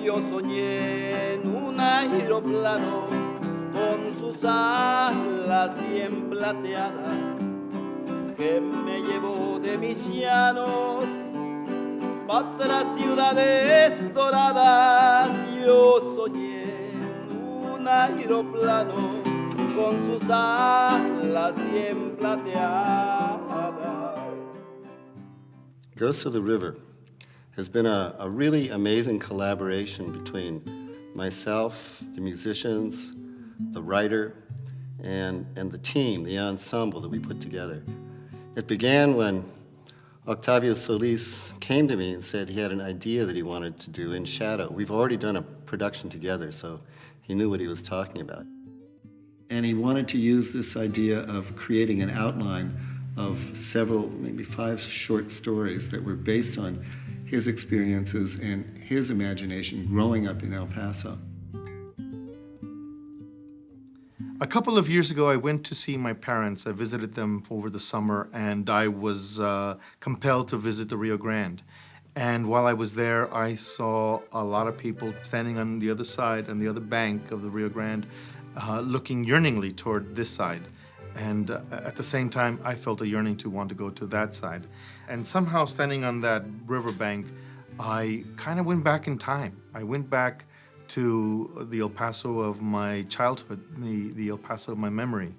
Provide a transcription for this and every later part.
yo soñé en un aeroplano con sus alas bien plateadas que me llevó de mis llanos pa' otras ciudades doradas. Yo soñé en un aeroplano con sus alas bien plateadas. Ghosts of the River has been a really amazing collaboration between myself, the musicians, the writer, and the team, the ensemble that we put together. It began when Octavio Solís came to me and said he had an idea that he wanted to do in shadow. We've already done a production together, so he knew what he was talking about. And he wanted to use this idea of creating an outline of several, maybe 5 short stories that were based on his experiences and his imagination growing up in El Paso. A couple of years ago, I went to see my parents. I visited them over the summer, and I was compelled to visit the Rio Grande. And while I was there, I saw a lot of people standing on the other side, on the other bank of the Rio Grande, looking yearningly toward this side. And at the same time, I felt a yearning to want to go to that side. And somehow, standing on that riverbank, I kind of went back in time. I went back to the El Paso of my childhood, the El Paso of my memory.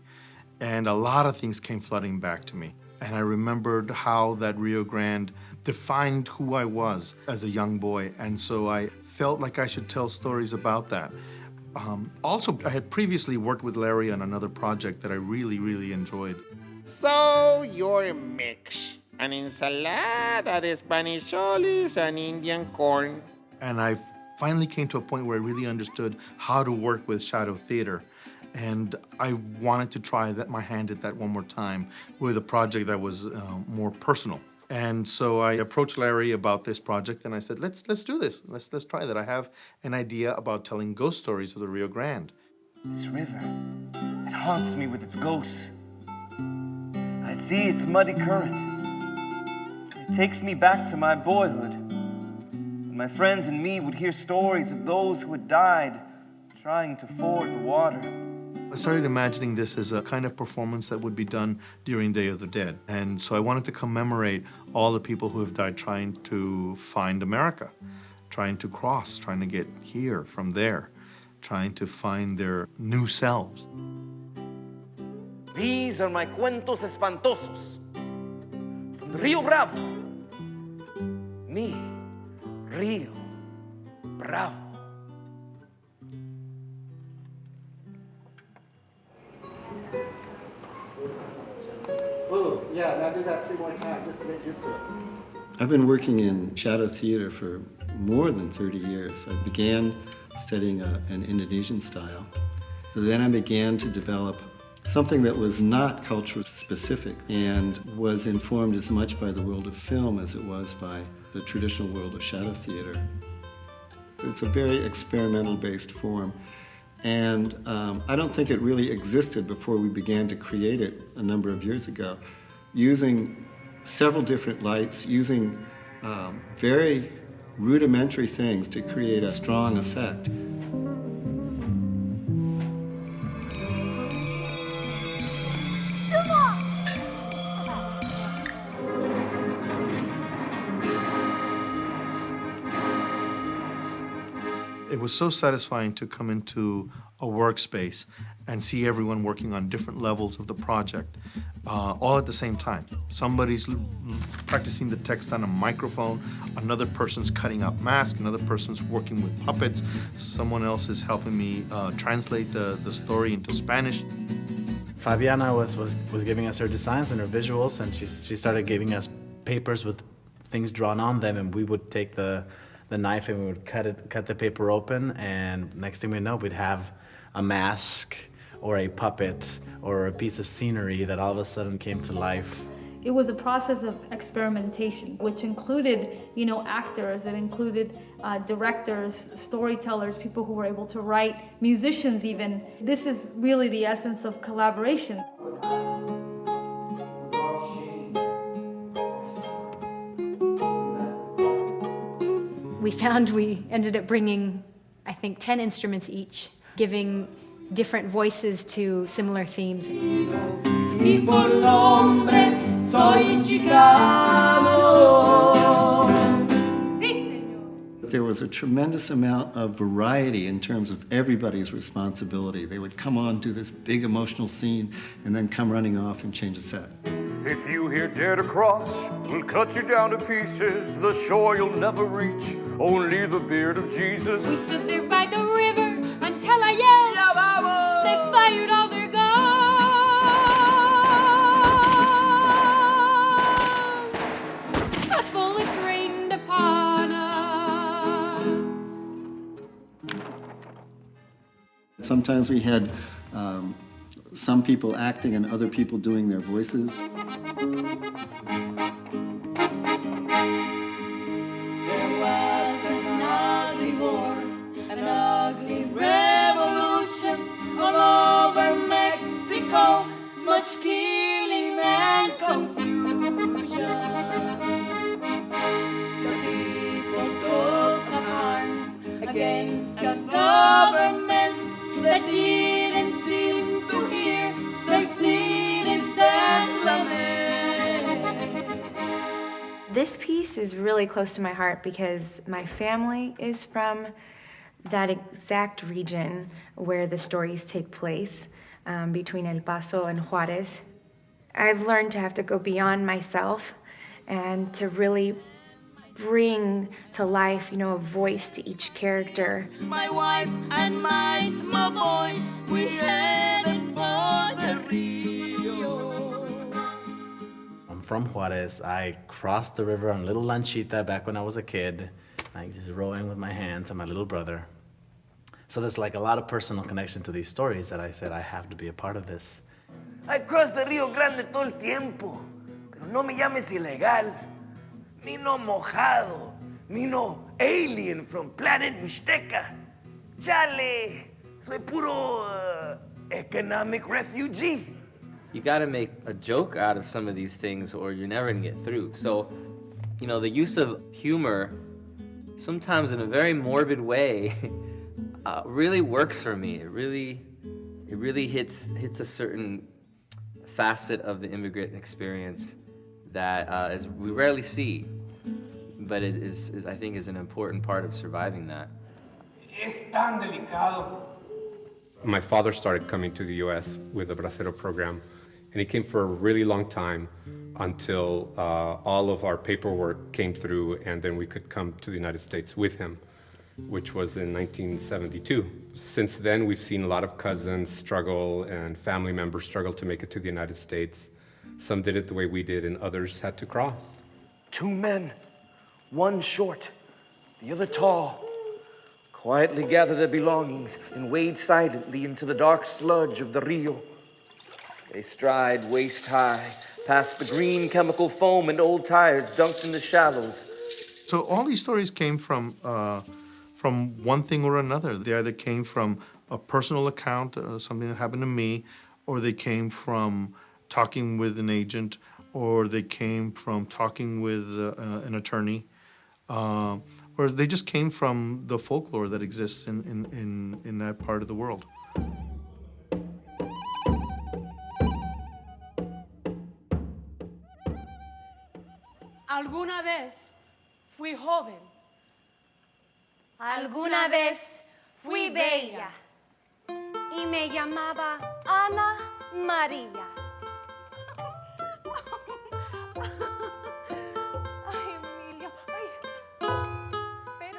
And a lot of things came flooding back to me. And I remembered how that Rio Grande defined who I was as a young boy. And so I felt like I should tell stories about that. Also, I had previously worked with Larry on another project that I really, really enjoyed. So you're a mix. An ensalada de Spanish olives and Indian corn. And I finally came to a point where I really understood how to work with shadow theater. And I wanted to try my hand at that one more time with a project that was more personal. And so I approached Larry about this project, and I said, let's do this. Let's try that. I have an idea about telling ghost stories of the Rio Grande. This river, it haunts me with its ghosts. I see its muddy current. It takes me back to my boyhood. When my friends and me would hear stories of those who had died trying to ford the water. I started imagining this as a kind of performance that would be done during Day of the Dead. And so I wanted to commemorate all the people who have died trying to find America, trying to cross, trying to get here from there, trying to find their new selves. These are my cuentos espantosos. From Rio Bravo. Me, Rio Bravo. Oh, yeah, now do that 3 more times just to get used to it. I've been working in shadow theater for more than 30 years. I began studying an Indonesian style. So then I began to develop something that was not culture specific and was informed as much by the world of film as it was by the traditional world of shadow theater. It's a very experimental based form. And I don't think it really existed before we began to create it a number of years ago, using several different lights, using very rudimentary things to create a strong effect. It was so satisfying to come into a workspace and see everyone working on different levels of the project, all at the same time. Somebody's practicing the text on a microphone, another person's cutting up masks, another person's working with puppets, someone else is helping me translate the story into Spanish. Favianna was giving us her designs and her visuals, and she started giving us papers with things drawn on them, and we would take the knife and we would cut the paper open, and next thing we know, we'd have a mask or a puppet or a piece of scenery that all of a sudden came to life. It was a process of experimentation, which included, actors, it included directors, storytellers, people who were able to write, musicians even. This is really the essence of collaboration. We around, we ended up bringing, I think, 10 instruments each, giving different voices to similar themes. Y por nombre soy chicano. There was a tremendous amount of variety in terms of everybody's responsibility. They would come on, do this big emotional scene, and then come running off and change the set. If you here dare to cross, we'll cut you down to pieces. The shore you'll never reach, only the beard of Jesus. We stood there by the river until I yelled. They fired all their guns. But bullets rained upon us. Sometimes we had some people acting and other people doing their voices. There was an ugly war, an ugly revolution all over Mexico, much killing and confusion. The people took up arms against a government that didn't seem to hear their citizens' lament. This piece is really close to my heart because my family is from that exact region where the stories take place, between El Paso and Juarez. I've learned to have to go beyond myself and to really bring to life, a voice to each character. My wife and my small boy, we headed for the Rio. I'm from Juarez. I crossed the river on little lanchita back when I was a kid. I just rowing with my hands and my little brother. So there's like a lot of personal connection to these stories that I said I have to be a part of this. I crossed the Rio Grande todo el tiempo, pero no me llames ilegal, ni no mojado, ni no alien from planet Mixteca. Chale, soy puro economic refugee. You gotta make a joke out of some of these things or you're never gonna get through. So, the use of humor, sometimes in a very morbid way, really works for me. It really hits a certain facet of the immigrant experience that we rarely see, but it is I think is an important part of surviving that. Es tan delicado. My father started coming to the U.S. with the Bracero program, and he came for a really long time until all of our paperwork came through, and then we could come to the United States with him, which was in 1972. Since then, we've seen a lot of cousins struggle and family members struggle to make it to the United States. Some did it the way we did, and others had to cross. 2 men, one short, the other tall, quietly gather their belongings and wade silently into the dark sludge of the Rio. They stride waist high past the green chemical foam and old tires dunked in the shallows. So all these stories came from one thing or another. They either came from a personal account, something that happened to me, or they came from talking with an agent, or they came from talking with an attorney, or they just came from the folklore that exists in that part of the world. Alguna vez fui joven. Alguna vez fui bella y me llamaba Ana María.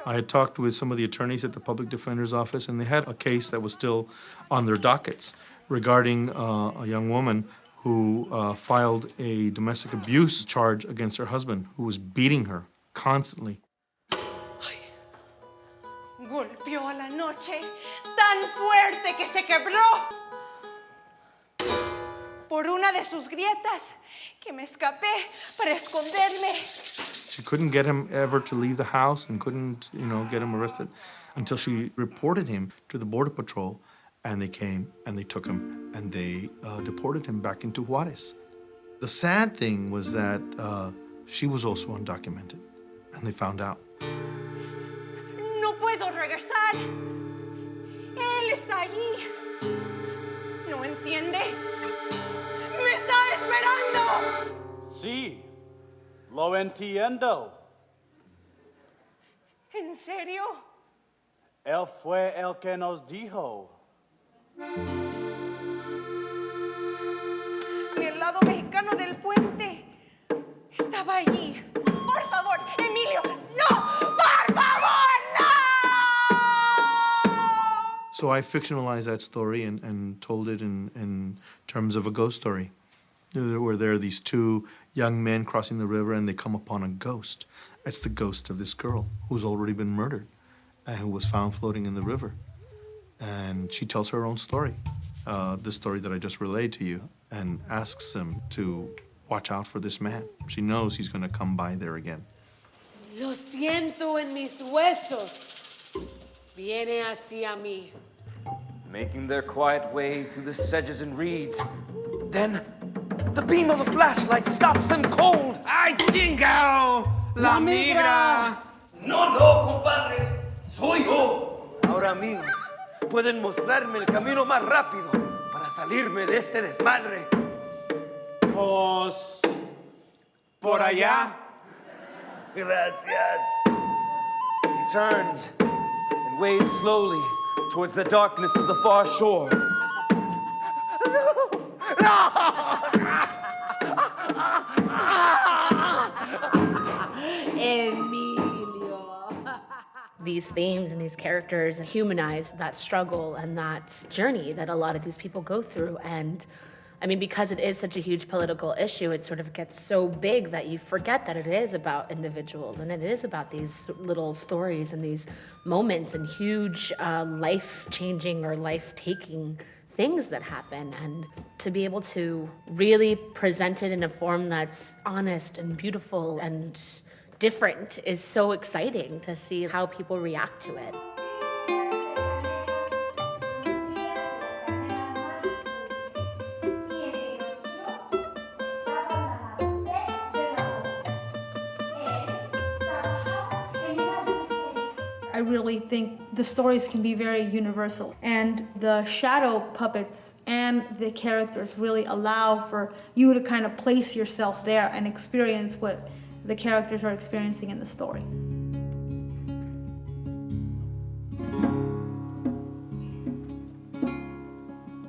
I had talked with some of the attorneys at the public defender's office, and they had a case that was still on their dockets regarding a young woman who filed a domestic abuse charge against her husband, who was beating her constantly. Golpeó a la noche tan fuerte que se quebró por una de sus grietas que me escapé para esconderme. She couldn't get him ever to leave the house and couldn't, get him arrested until she reported him to the Border Patrol, and they came and they took him and they deported him back into Juarez. The sad thing was that she was also undocumented, and they found out. podemos regresar. Él está allí. ¿No entiende? ¡Me está esperando! Sí, lo entiendo. ¿En serio? Él fue el que nos dijo. Del lado mexicano del puente. Estaba allí. Por favor, Emilio, no. Por favor, no. So I fictionalized that story and told it in terms of a ghost story, where there are these two young men crossing the river and they come upon a ghost. It's the ghost of this girl who's already been murdered and who was found floating in the river. And she tells her own story, the story that I just relayed to you, and asks them to watch out for this man. She knows he's going to come by there again. Lo siento en mis huesos. Viene hacia mí. Making their quiet way through the sedges and reeds. Then, the beam of a flashlight stops them cold. ¡Ay, chingao! ¡La migra! No, no, compadres. Soy yo. Ahora, amigos, pueden mostrarme el camino más rápido para salirme de este desmadre. Pues, por allá. Gracias. He turns and wades slowly towards the darkness of the far shore. Emilio. These themes and these characters humanize that struggle and that journey that a lot of these people go through. And I mean, because it is such a huge political issue, it sort of gets so big that you forget that it is about individuals and it is about these little stories and these moments and huge life-changing or life-taking things that happen. And to be able to really present it in a form that's honest and beautiful and different is so exciting to see how people react to it. I really think the stories can be very universal, and the shadow puppets and the characters really allow for you to kind of place yourself there and experience what the characters are experiencing in the story.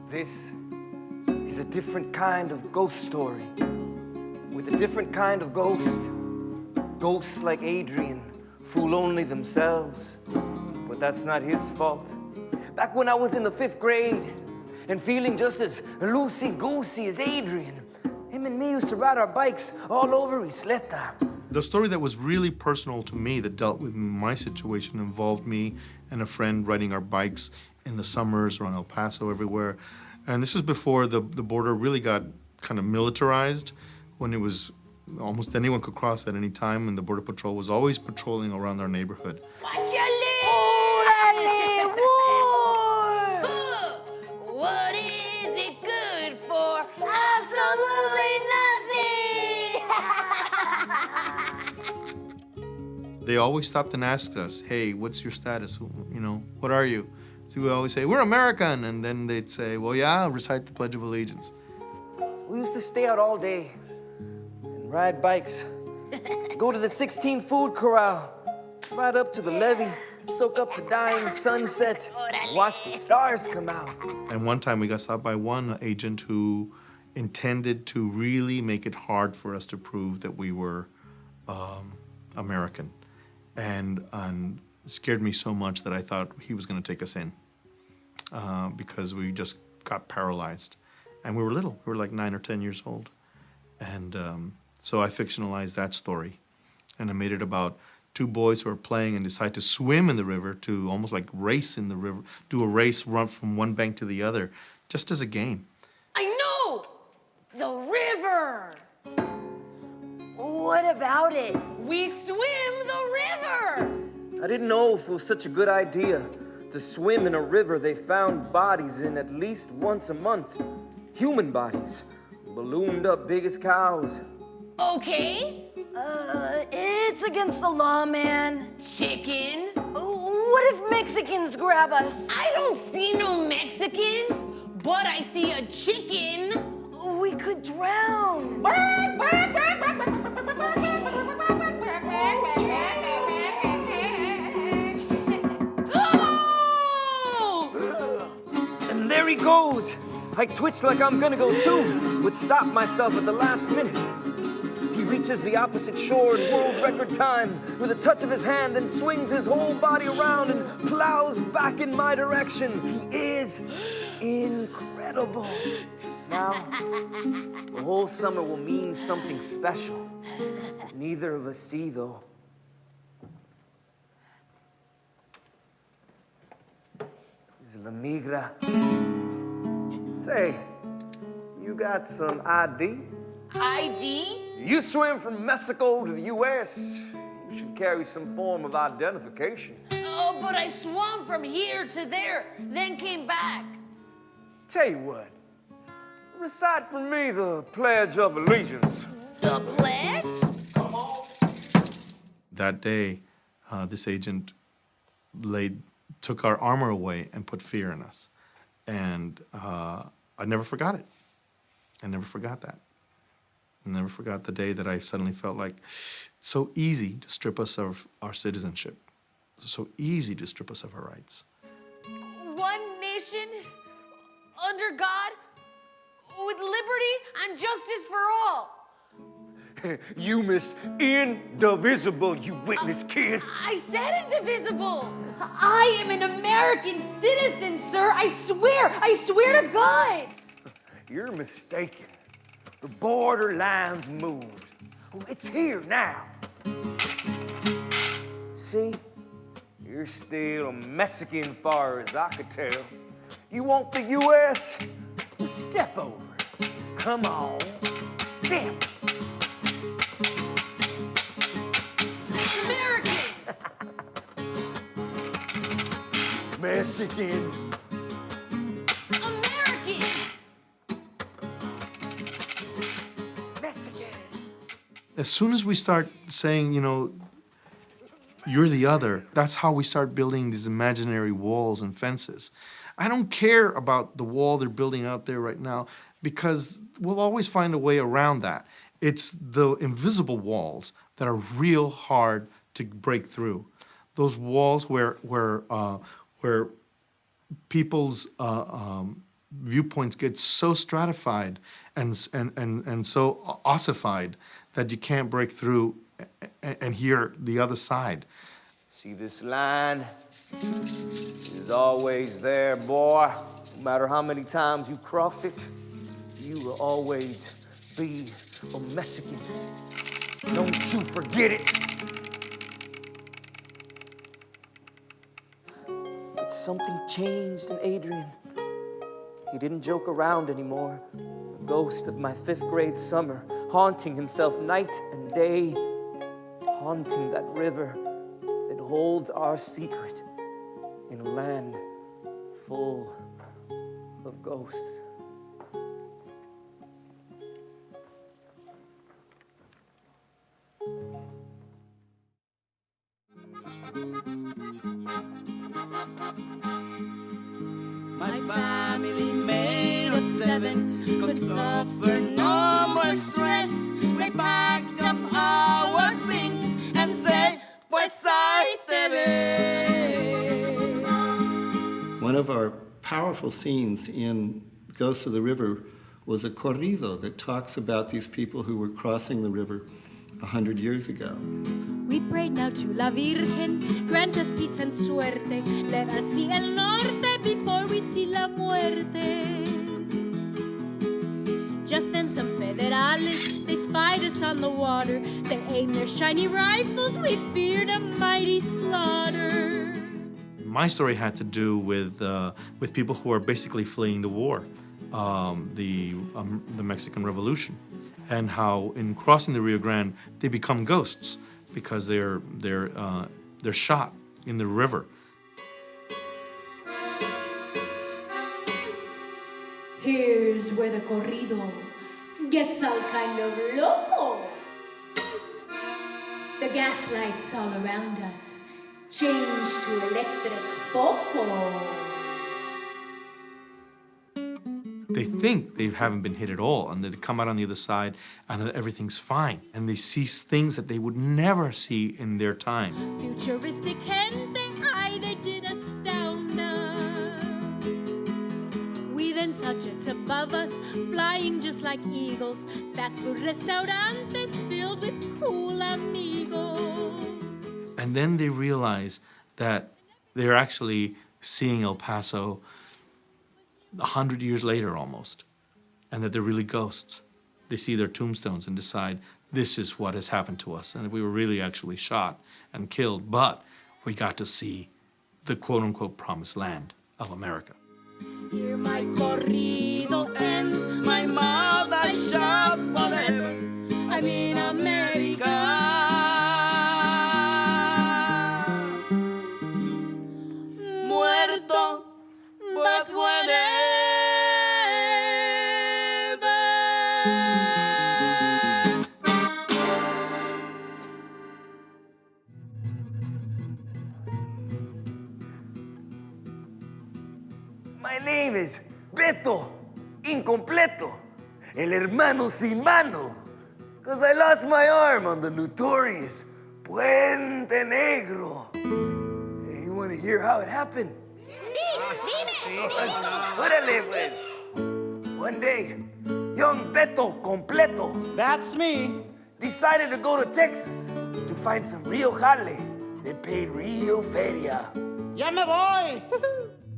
This is a different kind of ghost story, with a different kind of ghost. Ghosts like Adrian fool only themselves, but that's not his fault. Back when I was in the 5th grade and feeling just as loosey-goosey as Adrian, him and me used to ride our bikes all over Isleta. The story that was really personal to me, that dealt with my situation, involved me and a friend riding our bikes in the summers around El Paso, everywhere. And this was before the border really got kind of militarized, when it was almost anyone could cross at any time, and the Border Patrol was always patrolling around our neighborhood. ¡Órale, war! What is it good for? Absolutely nothing! They always stopped and asked us, hey, what's your status? You know, what are you? So we always say, we're American. And then they'd say, well, yeah, recite the Pledge of Allegiance. We used to stay out all day and ride bikes, go to the 16 food corral, ride up to the levee, soak up the dying sunset, watch the stars come out. And one time we got stopped by one agent who intended to really make it hard for us to prove that we were American. And scared me so much that I thought he was going to take us in because we just got paralyzed. And we were little. We were like 9 or 10 years old. And so I fictionalized that story. And I made it about two boys who are playing and decide to swim in the river, to almost like race in the river, do a race, run from one bank to the other, just as a game. I know! The river! What about it? We swim the river! I didn't know if it was such a good idea to swim in a river they found bodies in at least once a month. Human bodies, ballooned up big as cows. Okay. It's against the law, man. Chicken. What What if Mexicans grab us? I don't see no Mexicans, but I see a chicken. We could drown. And there he goes. I twitch like I'm gonna go too, would stop myself at the last minute. He reaches the opposite shore in world record time with a touch of his hand and swings his whole body around and plows back in my direction. He is incredible. Now, the whole summer will mean something special. Neither of us see, though. Is La Migra. Say, you got some ID? ID? You swim from Mexico to the U.S., you should carry some form of identification. Oh, but I swam from here to there, then came back. Tell you what, recite for me the Pledge of Allegiance. The pledge? Come on. That day, this agent took our armor away and put fear in us. And I never forgot it. I never forgot that. I never forgot the day that I suddenly felt like it's so easy to strip us of our citizenship. It's so easy to strip us of our rights. One nation, under God, with liberty and justice for all. You missed indivisible, you witness kid. I said indivisible. I am an American citizen, sir. I swear to God. You're mistaken. The border lines moved. It's here now. See? You're still a Mexican far as I could tell. You want the U.S.? Well, step over. Come on. Step. American. Mexican. American. Mexican. As soon as we start saying, you're the other, that's how we start building these imaginary walls and fences. I don't care about the wall they're building out there right now because we'll always find a way around that. It's the invisible walls that are real hard to break through. Those walls where people's viewpoints get so stratified and so ossified that you can't break through and hear the other side. See this line? It's always there, boy. No matter how many times you cross it, you will always be a Mexican. Don't you forget it. But something changed in Adrian. He didn't joke around anymore. The ghost of my 5th grade summer, haunting himself night and day, haunting that river that holds our secret in a land full of ghosts. My family made of 7 could suffer no more stress. They packed up our things and said, pues ahí te ve. One of our powerful scenes in Ghosts of the River was a corrido that talks about these people who were crossing the river 100 years ago. We prayed now to La Virgen, grant us peace and suerte. Let us see el norte before we see la muerte. Just then some federales, they spied us on the water. They aimed their shiny rifles, we feared a mighty slaughter. My story had to do with people who are basically fleeing the war, the Mexican Revolution, and how in crossing the Rio Grande they become ghosts because they're shot in the river. Here's where the corrido gets all kind of loco. The gaslights all around us change to electric focal. They think they haven't been hit at all, and they come out on the other side and that everything's fine. And they see things that they would never see in their time. Futuristic gente, ay, they did astound us. We then saw jets above us, flying just like eagles. Fast food restaurantes filled with cool amigos. And then they realize that they're actually seeing El Paso 100 years later almost, and that they're really ghosts. They see their tombstones and decide, this is what has happened to us, and we were really actually shot and killed, but we got to see the quote-unquote promised land of America. Here my corrido ends, my mother shall forever. I'm in America. Muerto, but whatever. My name is Beto Incompleto, el hermano sin mano, because I lost my arm on the notorious Puente Negro. Hey, you want to hear how it happened? Órale, pues. One day, young Beto Completo, that's me, decided to go to Texas to find some real jale that paid real feria. Ya me voy.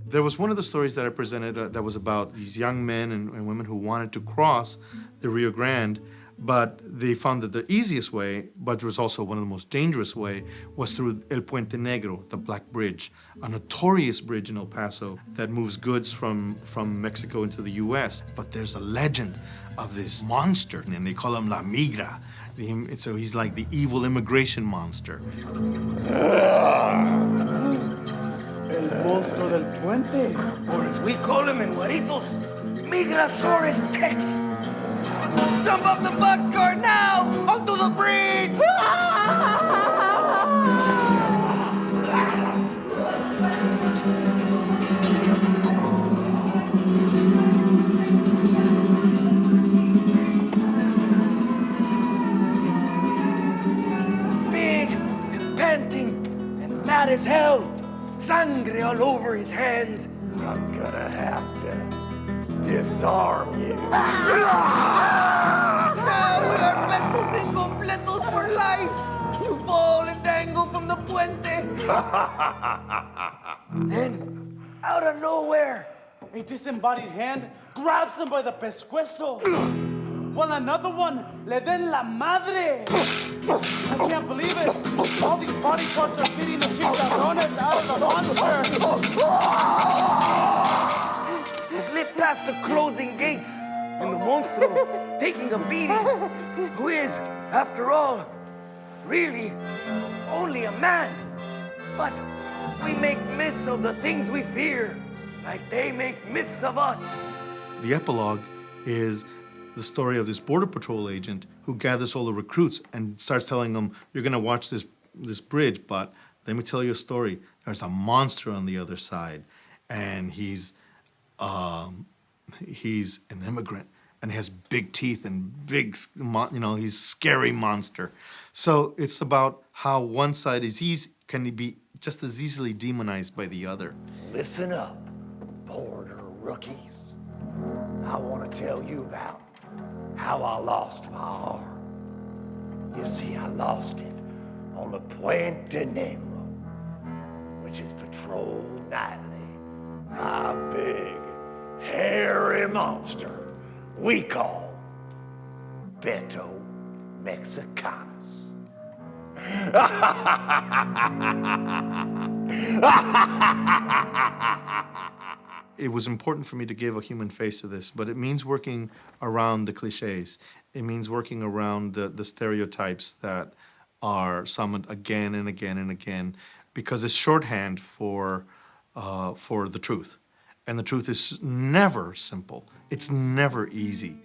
There was one of the stories that I presented that was about these young men and women who wanted to cross the Rio Grande, but they found that the easiest way, but there was also one of the most dangerous way, was through El Puente Negro, the Black Bridge, a notorious bridge in El Paso that moves goods from Mexico into the US. But there's a legend of this monster, and they call him La Migra. So he's like the evil immigration monster. El monstruo del puente. Or as we call him in Guaritos, Migrasaurus Tex. Jump off the boxcar now, onto the bridge! Big and panting and mad as hell. Sangre all over his hands. I'm gonna have to disarm you. Now we are Betos Incompletos for life. You fall and dangle from the puente. Then, out of nowhere, a disembodied hand grabs him by the pescuezo, while another one le den la madre. I can't believe it. All these body parts are beating the chicharrones out of the monster. Slip past the closing gates, and the monstro, taking a beating, who is, after all, really only a man. But we make myths of the things we fear, like they make myths of us. The epilogue is the story of this Border Patrol agent who gathers all the recruits and starts telling them, you're gonna watch this bridge, but let me tell you a story. There's a monster on the other side, and he's an immigrant, and he has big teeth and big, he's a scary monster. So it's about how one side can be just as easily demonized by the other. Listen up, border rookies. I want to tell you about how I lost my arm. You see, I lost it on the Puente Negro, which is patrolled nightly by a big, hairy monster we call Beto Mexicanus. It was important for me to give a human face to this, but it means working around the cliches. It means working around the stereotypes that are summoned again and again and again, because it's shorthand for the truth. And the truth is never simple. It's never easy.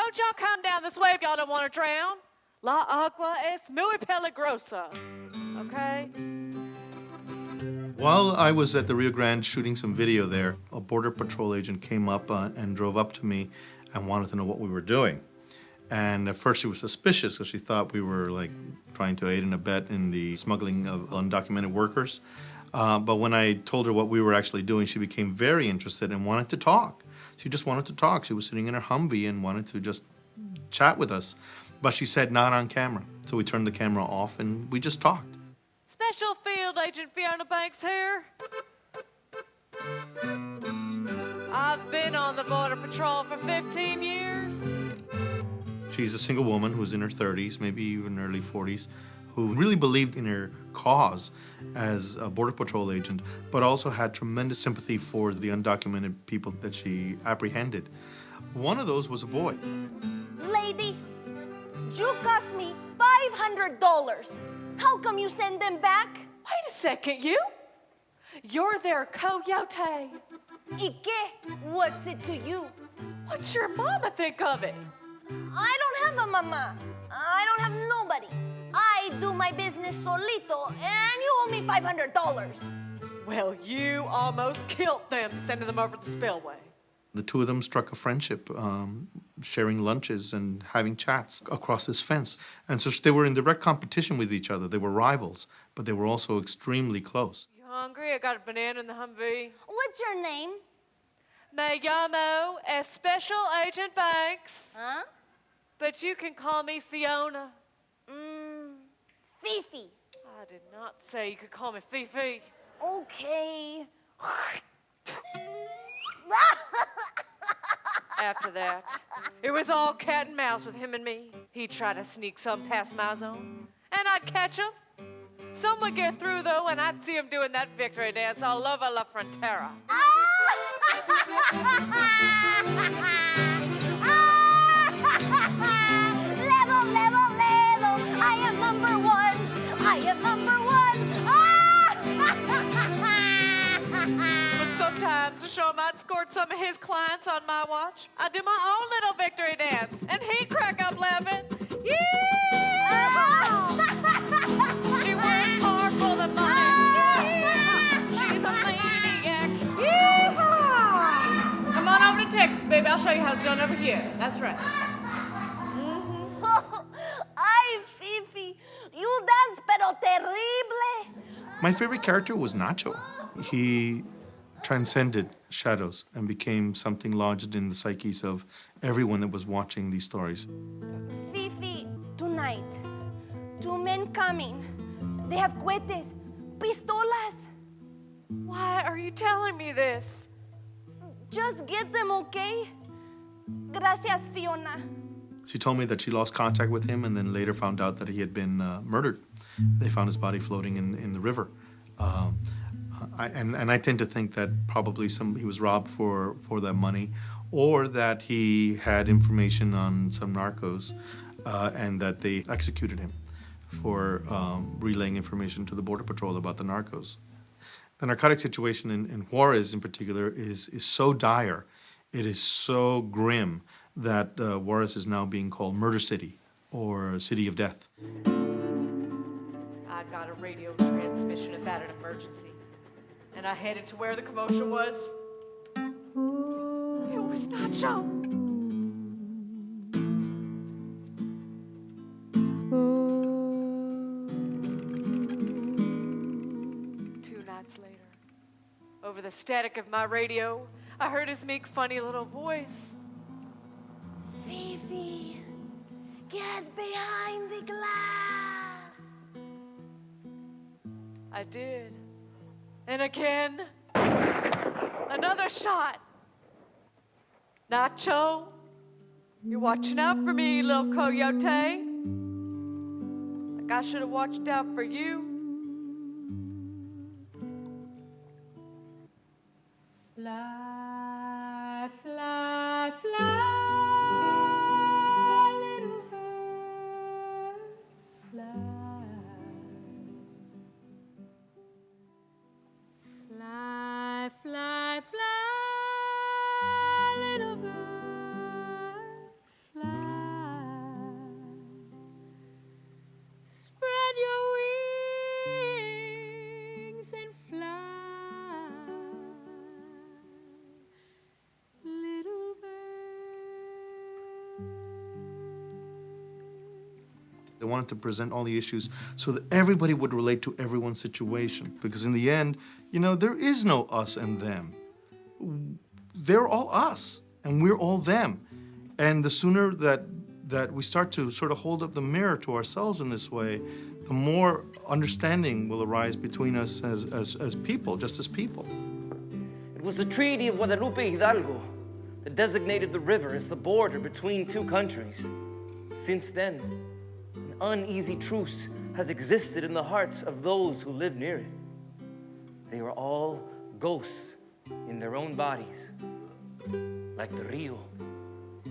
Don't y'all come down this way if y'all don't want to drown. La agua es muy peligrosa. Okay? While I was at the Rio Grande shooting some video there, a Border Patrol agent came up and drove up to me and wanted to know what we were doing. And at first she was suspicious because she thought we were like trying to aid and abet in the smuggling of undocumented workers. But when I told her what we were actually doing, she became very interested and wanted to talk. She just wanted to talk. She was sitting in her Humvee and wanted to just chat with us. But she said not on camera. So we turned the camera off and we just talked. Special Field Agent Fiona Banks here. I've been on the Border Patrol for 15 years. She's a single woman who's in her 30s, maybe even early 40s, who really believed in her cause as a Border Patrol agent, but also had tremendous sympathy for the undocumented people that she apprehended. One of those was a boy. Lady, you cost me $500. How come you send them back? Wait a second, you? You're their coyote. ¿Y qué? What's it to you? What's your mama think of it? I don't have a mama. I don't have nobody. I do my business solito, and you owe me $500. Well, you almost killed them sending them over the spillway. The two of them struck a friendship, sharing lunches and having chats across this fence. And so they were in direct competition with each other. They were rivals, but they were also extremely close. You hungry? I got a banana in the Humvee. What's your name? Me llamo es Special Agent Banks. Huh? But you can call me Fiona. Fifi. I did not say you could call me Fifi. Okay. After that, it was all cat and mouse with him and me. He'd try to sneak some past my zone, and I'd catch him. Some would get through, though, and I'd see him doing that victory dance all over La Frontera. Level, I am number one. I am number one. But sometimes, to show him I'd scored some of his clients on my watch, I'd do my own little victory dance, and he'd crack up laughing. She works hard for the money. She's a maniac. Yeehaw! Come on over to Texas, baby. I'll show you how it's done over here. That's right. Ay, Fifi, you dance pero terrible. My favorite character was Nacho. He transcended shadows and became something lodged in the psyches of everyone that was watching these stories. Fifi, tonight, two men coming. They have cohetes, pistolas. Why are you telling me this? Just get them, okay? Gracias, Fiona. She told me that she lost contact with him and then later found out that he had been murdered. They found his body floating in the river. I tend to think that probably he was robbed for that money, or that he had information on some narcos and that they executed him for relaying information to the Border Patrol about the narcos. The narcotic situation in Juarez in particular is so dire, it is so grim that Juarez is now being called Murder City or City of Death. I got a radio transmission about an emergency, and I headed to where the commotion was. It was Nacho. Two nights later, over the static of my radio, I heard his meek, funny little voice. Fifi, get behind the glass. I did. And again, another shot. Nacho, you're watching out for me, little coyote. Like I should have watched out for you. Fly, fly, fly. Fly, fly, fly, little bird, fly. They wanted to present all the issues so that everybody would relate to everyone's situation. Because in the end, you know, there is no us and them. They're all us, and we're all them. And the sooner that we start to sort of hold up the mirror to ourselves in this way, the more understanding will arise between us as people, just as people. It was the Treaty of Guadalupe Hidalgo that designated the river as the border between two countries. Since then, an uneasy truce has existed in the hearts of those who live near it. They are all ghosts in their own bodies, like the Rio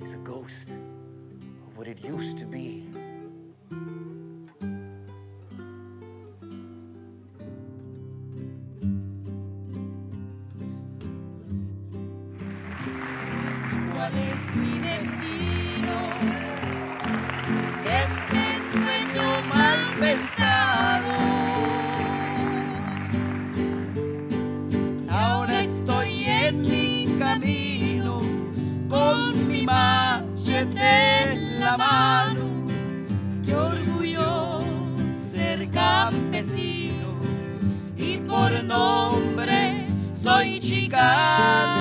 is a ghost of what it used to be. ¿Cuál es mi destino? Este sueño mal pensado. Ahora estoy en mi camino con mi machete en la mano. Qué orgullo ser campesino y por nombre soy chicano.